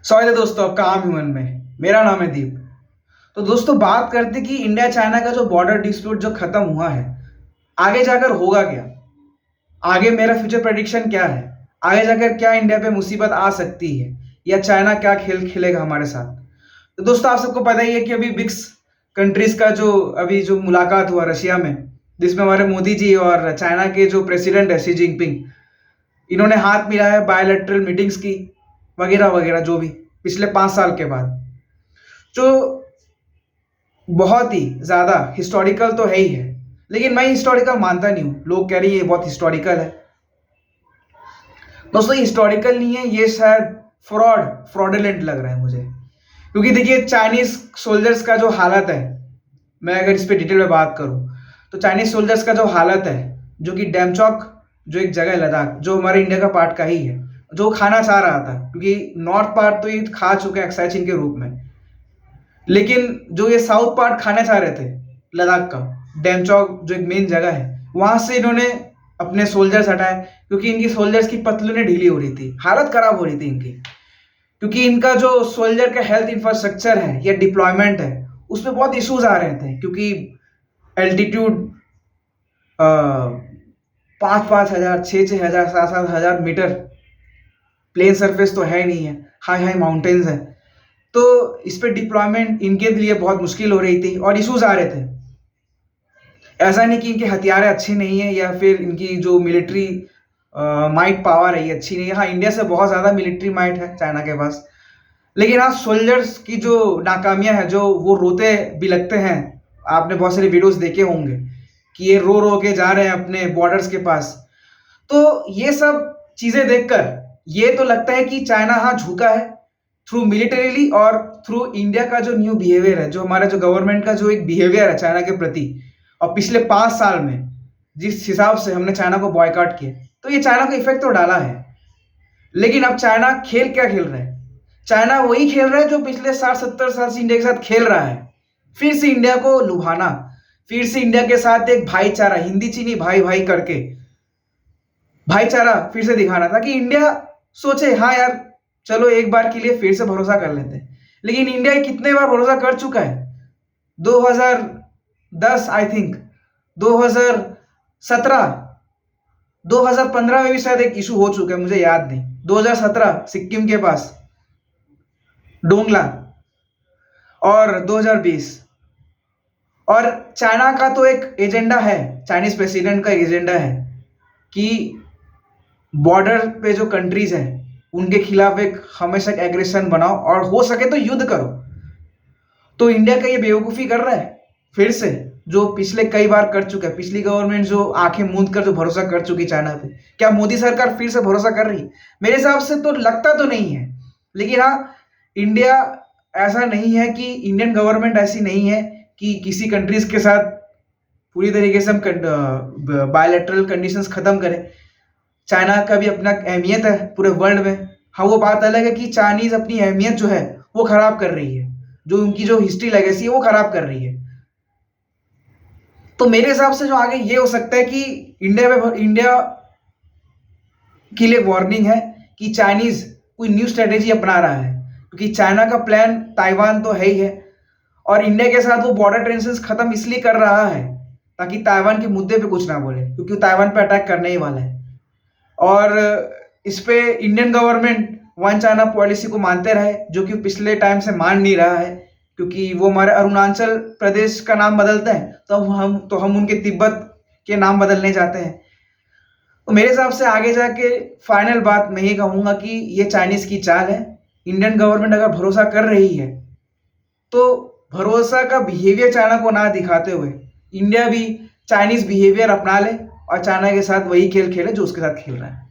स्वागत है दोस्तों आपका आम ह्यूमन में। मेरा नाम है दीप। तो दोस्तों बात करते कि इंडिया चाइना का जो बॉर्डर डिस्प्यूट जो खत्म हुआ है, आगे जाकर होगा क्या? आगे मेरा फ्यूचर प्रेडिक्शन क्या है? आगे जाकर क्या इंडिया पे मुसीबत आ सकती है, या चाइना क्या खेल खेलेगा हमारे साथ? तो दोस्तों आप सबको पता ही है कि अभी ब्रिक्स कंट्रीज का जो अभी जो मुलाकात हुआ रशिया में, जिसमें हमारे मोदी जी और चाइना के जो प्रेसिडेंट है शी जिनपिंग, इन्होंने हाथ मिलाया, बायलैटरल मीटिंग्स की वगैरह वगैरह, जो भी पिछले 5 साल के बाद, जो बहुत ही ज़्यादा हिस्टोरिकल तो है ही है। लेकिन मैं हिस्टोरिकल मानता नहीं हूँ। लोग कह रहे हैं ये बहुत हिस्टोरिकल है। दोस्तों ये हिस्टोरिकल नहीं है, ये शायद फ्रॉडुलेंट लग रहा है मुझे। क्योंकि देखिए चाइनीज सोल्जर्स का जो हालत है, मैं अगर इस पर डिटेल में बात करूँ तो चाइनीज सोल्जर्स का जो हालत है, जो कि डेमचौक जो एक जगह है लद्दाख, जो हमारे इंडिया का पार्ट का ही है, जो खाना चाह रहा था, क्योंकि नॉर्थ पार्ट तो ये खा चुके हैं एक्साइचिन के रूप में, लेकिन जो ये साउथ पार्ट खाना चाह रहे थे लद्दाख का, डेमचौक जो एक मेन जगह है, वहां से इन्होंने अपने सोल्जर्स हटाए, क्योंकि इनकी सोल्जर्स की पतलूनें ढीली हो रही थी, हालत खराब हो रही थी इनकी। क्योंकि इनका जो सोल्जर का हेल्थ इंफ्रास्ट्रक्चर है या डिप्लॉयमेंट है, उसमें बहुत इश्यूज आ रहे थे, क्योंकि एल्टीट्यूड 5,000, 6,000, 7,000 मीटर प्लेन सरफेस तो है नहीं है, हाई हाई माउंटेन्स है। तो इस पे डिप्लॉयमेंट इनके लिए बहुत मुश्किल हो रही थी और इश्यूज आ रहे थे। ऐसा नहीं कि इनके हथियार अच्छे नहीं है या फिर इनकी जो मिलिट्री माइट पावर है ये अच्छी नहीं है। हाँ, इंडिया से बहुत ज़्यादा मिलिट्री माइट है चाइना के पास। लेकिन हाँ, सोल्जर्स की जो नाकामियां हैं, जो वो रोते बिलखते हैं, आपने बहुत सारे वीडियोस देखे होंगे कि ये रो रो के जा रहे हैं अपने बॉर्डर्स के पास। तो ये सब चीज़ें देखकर ये तो लगता है कि चाइना हाँ झुका है थ्रू मिलिटरीली और थ्रू इंडिया का जो न्यू बिहेवियर है, जो हमारा जो गवर्नमेंट का जो एक बिहेवियर है चाइना के प्रति, और पिछले 5 साल में जिस हिसाब से हमने चाइना को बॉयकॉट किया, तो ये चाइना को इफेक्ट तो डाला है। लेकिन अब चाइना खेल क्या खेल रहा है? चाइना वही खेल रहा है जो पिछले 60-70 साल से इंडिया के साथ खेल रहा है, फिर से इंडिया को लुभाना, फिर से इंडिया के साथ एक भाईचारा, हिंदी चीनी भाई भाई करके भाईचारा फिर से दिखाना, ताकि इंडिया सोचे हाँ यार चलो एक बार के लिए फिर से भरोसा कर लेते हैं। लेकिन इंडिया कितने बार भरोसा कर चुका है? 2010 आई थिंक, 2017, 2015 में भी शायद एक इशू हो चुका है, मुझे याद नहीं। 2017 सिक्किम के पास डोंगला, और 2020। और चाइना का तो एक एजेंडा है, चाइनीज प्रेसिडेंट का एजेंडा है कि बॉर्डर पे जो कंट्रीज हैं उनके खिलाफ एक हमेशा एग्रेशन बनाओ और हो सके तो युद्ध करो। तो इंडिया का ये बेवकूफ़ी कर रहा है फिर से, जो पिछले कई बार कर चुका है। पिछली गवर्नमेंट जो आंखें मूंद कर जो भरोसा कर चुकी चाइना पे, क्या मोदी सरकार फिर से भरोसा कर रही है? मेरे हिसाब से तो लगता तो नहीं है। लेकिन हाँ, इंडिया ऐसा नहीं है कि इंडियन गवर्नमेंट ऐसी नहीं है कि किसी कंट्रीज के साथ पूरी तरीके से हम बायलैटरल कंडीशंस खत्म करें। चाइना का भी अपना अहमियत है पूरे वर्ल्ड में। हाँ, वो बात अलग है कि चाइनीज अपनी अहमियत जो है वो खराब कर रही है, जो उनकी जो हिस्ट्री लेगेसी है वो खराब कर रही है। तो मेरे हिसाब से जो आगे ये हो सकता है कि इंडिया के लिए वार्निंग है कि चाइनीज कोई न्यू स्ट्रेटेजी अपना रहा है, क्योंकि चाइना का प्लान ताइवान तो है ही है, और इंडिया के साथ वो बॉर्डर टेंशन खत्म इसलिए कर रहा है ताकि ताइवान के मुद्दे पे कुछ ना बोले, क्योंकि ताइवान पे अटैक करने ही वाला है। और इस पे Indian government one China policy को मानते रहे, जो कि पिछले टाइम से मान नहीं रहा है, क्योंकि वो हमारे अरुणाचल प्रदेश का नाम बदलता है तो हम उनके तिब्बत के नाम बदलने जाते हैं। तो मेरे हिसाब से आगे जाके फाइनल बात मैं ये कहूँगा कि ये चाइनीज की चाल है। इंडियन गवर्नमेंट अगर भरोसा कर रही है तो भरोसा का बिहेवियर चाइना को ना दिखाते हुए इंडिया भी चाइनीज बिहेवियर अपना ले और चाइना के साथ वही खेल खेले जो उसके साथ खेल रहा है।